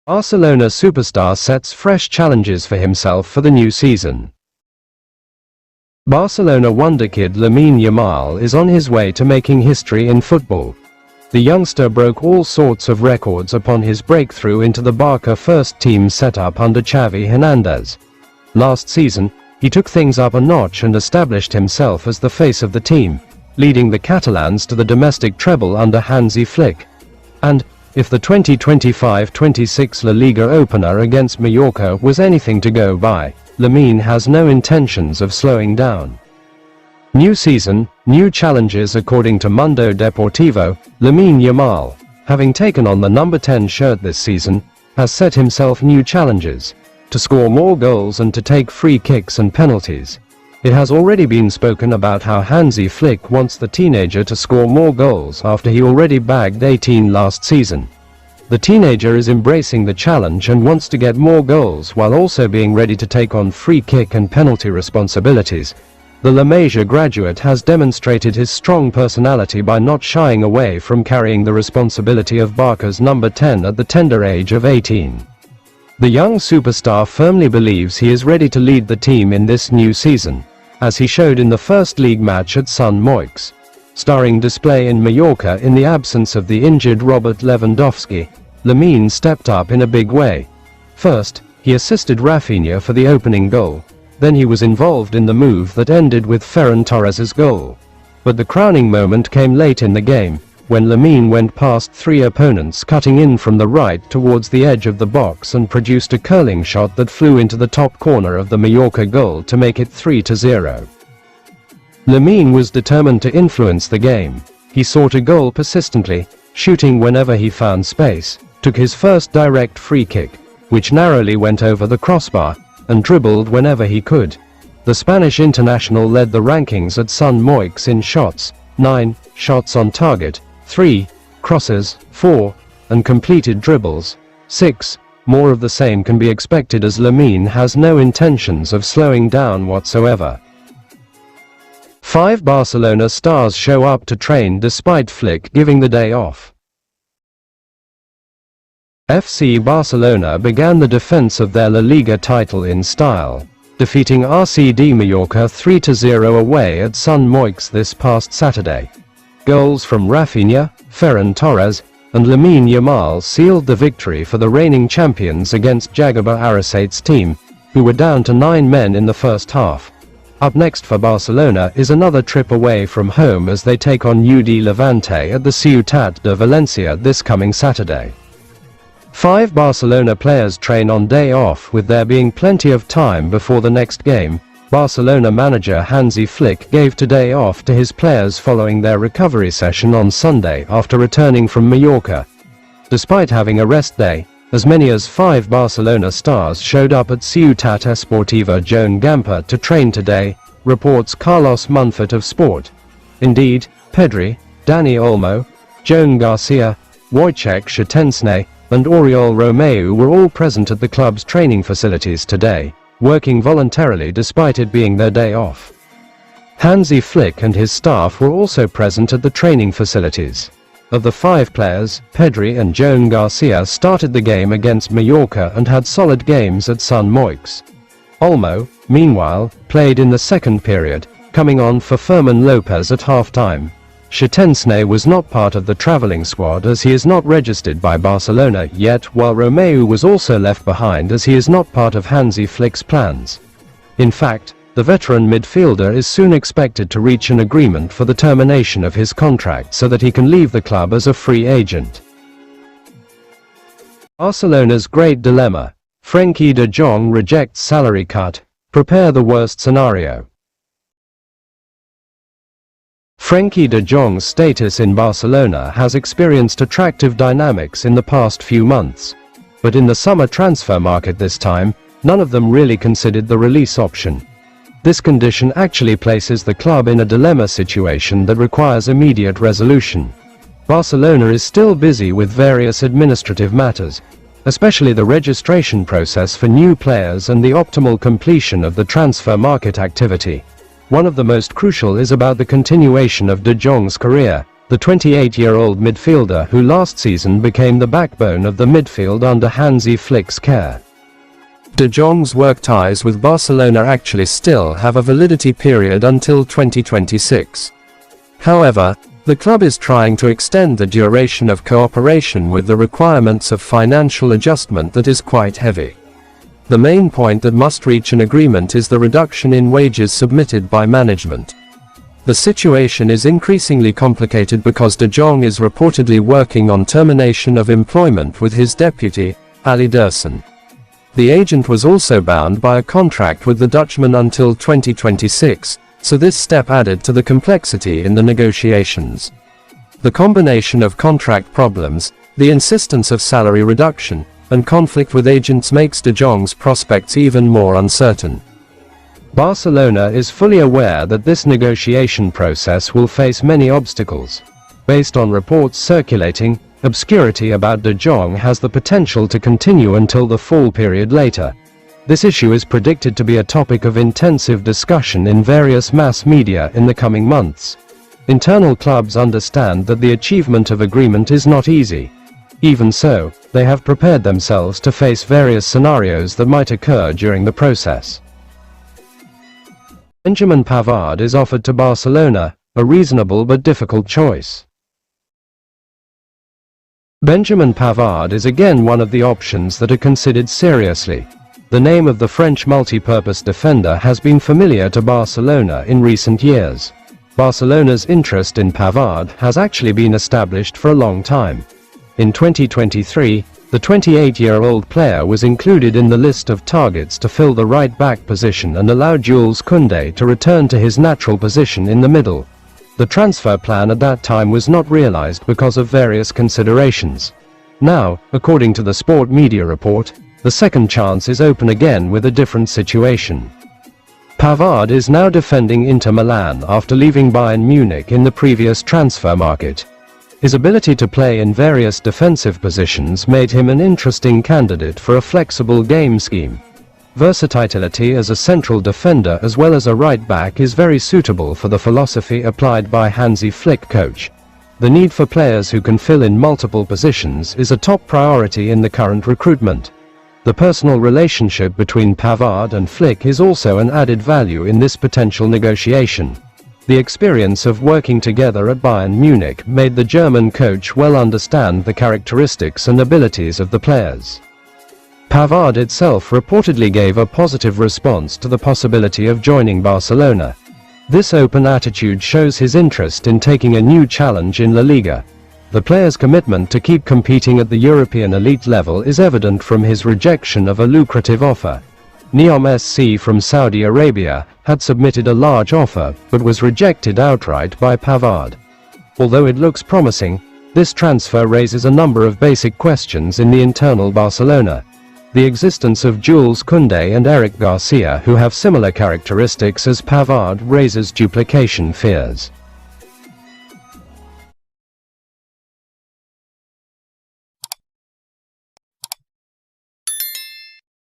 Barcelona superstar sets fresh challenges for himself for the new season. Barcelona wonderkid Lamine Yamal is on his way to making history in football. The youngster broke all sorts of records upon his breakthrough into the Barca first-team setup under Xavi Hernandez. Last season, he took things up a notch and established himself as the face of the team, leading the Catalans to the domestic treble under Hansi Flick. And, if the 2025-26 La Liga opener against Mallorca was anything to go by, Lamine has no intentions of slowing down. New season, new challenges. According to Mundo Deportivo, Lamine Yamal, having taken on the number 10 shirt this season, has set himself new challenges: to score more goals and to take free kicks and penalties. It has already been spoken about how Hansi Flick wants the teenager to score more goals after he already bagged 18 last season. The teenager is embracing the challenge and wants to get more goals while also being ready to take on free kick and penalty responsibilities. The La Masia graduate has demonstrated his strong personality by not shying away from carrying the responsibility of Barca's number 10 at the tender age of 18. The young superstar firmly believes he is ready to lead the team in this new season, as he showed in the first league match at Sant Moix. Starring display in Mallorca in the absence of the injured Robert Lewandowski, Lamine stepped up in a big way. First, he assisted Rafinha for the opening goal. Then he was involved in the move that ended with Ferran Torres's goal. But the crowning moment came late in the game, when Lamine went past three opponents, cutting in from the right towards the edge of the box and produced a curling shot that flew into the top corner of the Mallorca goal to make it 3-0. Lamine was determined to influence the game. He sought a goal persistently, shooting whenever he found space, took his first direct free kick, which narrowly went over the crossbar, and dribbled whenever he could. The Spanish international led the rankings at Sant Moix in shots, 9, shots on target, 3, crosses, 4, and completed dribbles, 6. More of the same can be expected as Lamine has no intentions of slowing down whatsoever. 5 Barcelona stars show up to train despite Flick giving the day off. FC Barcelona began the defense of their La Liga title in style, defeating RCD Mallorca 3-0 away at Sant Moix this past Saturday. Goals from Rafinha, Ferran Torres, and Lamine Yamal sealed the victory for the reigning champions against Jaguar Arasate's team, who were down to 9 men in the first half. Up next for Barcelona is another trip away from home as they take on UD Levante at the Ciutat de Valencia this coming Saturday. 5 Barcelona players train on day off, with there being plenty of time before the next game. Barcelona manager Hansi Flick gave today off to his players following their recovery session on Sunday after returning from Mallorca. Despite having a rest day, as many as 5 Barcelona stars showed up at Ciutat Esportiva Joan Gamper to train today, reports Carlos Munfort of Sport. Indeed, Pedri, Dani Olmo, Joan Garcia, Wojciech Szczęsny, and Oriol Romeu were all present at the club's training facilities today, working voluntarily despite it being their day off. Hansi Flick and his staff were also present at the training facilities. Of the 5 players, Pedri and Joan Garcia started the game against Mallorca and had solid games at Sant Moix. Olmo, meanwhile, played in the second period, coming on for Fermin Lopez at half-time. Szczęsny was not part of the travelling squad as he is not registered by Barcelona yet, while Romeu was also left behind as he is not part of Hansi Flick's plans. In fact, the veteran midfielder is soon expected to reach an agreement for the termination of his contract so that he can leave the club as a free agent. Barcelona's great dilemma. Frenkie de Jong rejects salary cut. Prepare the worst scenario. Frenkie de Jong's status in Barcelona has experienced attractive dynamics in the past few months. But in the summer transfer market this time, none of them really considered the release option. This condition actually places the club in a dilemma situation that requires immediate resolution. Barcelona is still busy with various administrative matters, especially the registration process for new players and the optimal completion of the transfer market activity. One of the most crucial is about the continuation of de Jong's career, the 28-year-old midfielder who last season became the backbone of the midfield under Hansi Flick's care. De Jong's work ties with Barcelona actually still have a validity period until 2026. However, the club is trying to extend the duration of cooperation with the requirements of financial adjustment that is quite heavy. The main point that must reach an agreement is the reduction in wages submitted by management. The situation is increasingly complicated because De Jong is reportedly working on termination of employment with his deputy, Ali Dursun. The agent was also bound by a contract with the Dutchman until 2026, so this step added to the complexity in the negotiations. The combination of contract problems, the insistence of salary reduction, and conflict with agents makes De Jong's prospects even more uncertain. Barcelona is fully aware that this negotiation process will face many obstacles. Based on reports circulating, obscurity about De Jong has the potential to continue until the fall period later. This issue is predicted to be a topic of intensive discussion in various mass media in the coming months. Internal clubs understand that the achievement of agreement is not easy. Even so, they have prepared themselves to face various scenarios that might occur during the process. Benjamin Pavard is offered to Barcelona, a reasonable but difficult choice. Benjamin Pavard is again one of the options that are considered seriously. The name of the French multi-purpose defender has been familiar to Barcelona in recent years. Barcelona's interest in Pavard has actually been established for a long time. In 2023, the 28-year-old player was included in the list of targets to fill the right-back position and allow Jules Koundé to return to his natural position in the middle. The transfer plan at that time was not realized because of various considerations. Now, according to the Sport Media report, the second chance is open again with a different situation. Pavard is now defending Inter Milan after leaving Bayern Munich in the previous transfer market. His ability to play in various defensive positions made him an interesting candidate for a flexible game scheme. Versatility as a central defender as well as a right-back is very suitable for the philosophy applied by Hansi Flick coach. The need for players who can fill in multiple positions is a top priority in the current recruitment. The personal relationship between Pavard and Flick is also an added value in this potential negotiation. The experience of working together at Bayern Munich made the German coach well understand the characteristics and abilities of the players. Pavard itself reportedly gave a positive response to the possibility of joining Barcelona. This open attitude shows his interest in taking a new challenge in La Liga. The player's commitment to keep competing at the European elite level is evident from his rejection of a lucrative offer. Neom SC from Saudi Arabia had submitted a large offer, but was rejected outright by Pavard. Although it looks promising, this transfer raises a number of basic questions in the internal Barcelona. The existence of Jules Koundé and Eric Garcia, who have similar characteristics as Pavard, raises duplication fears.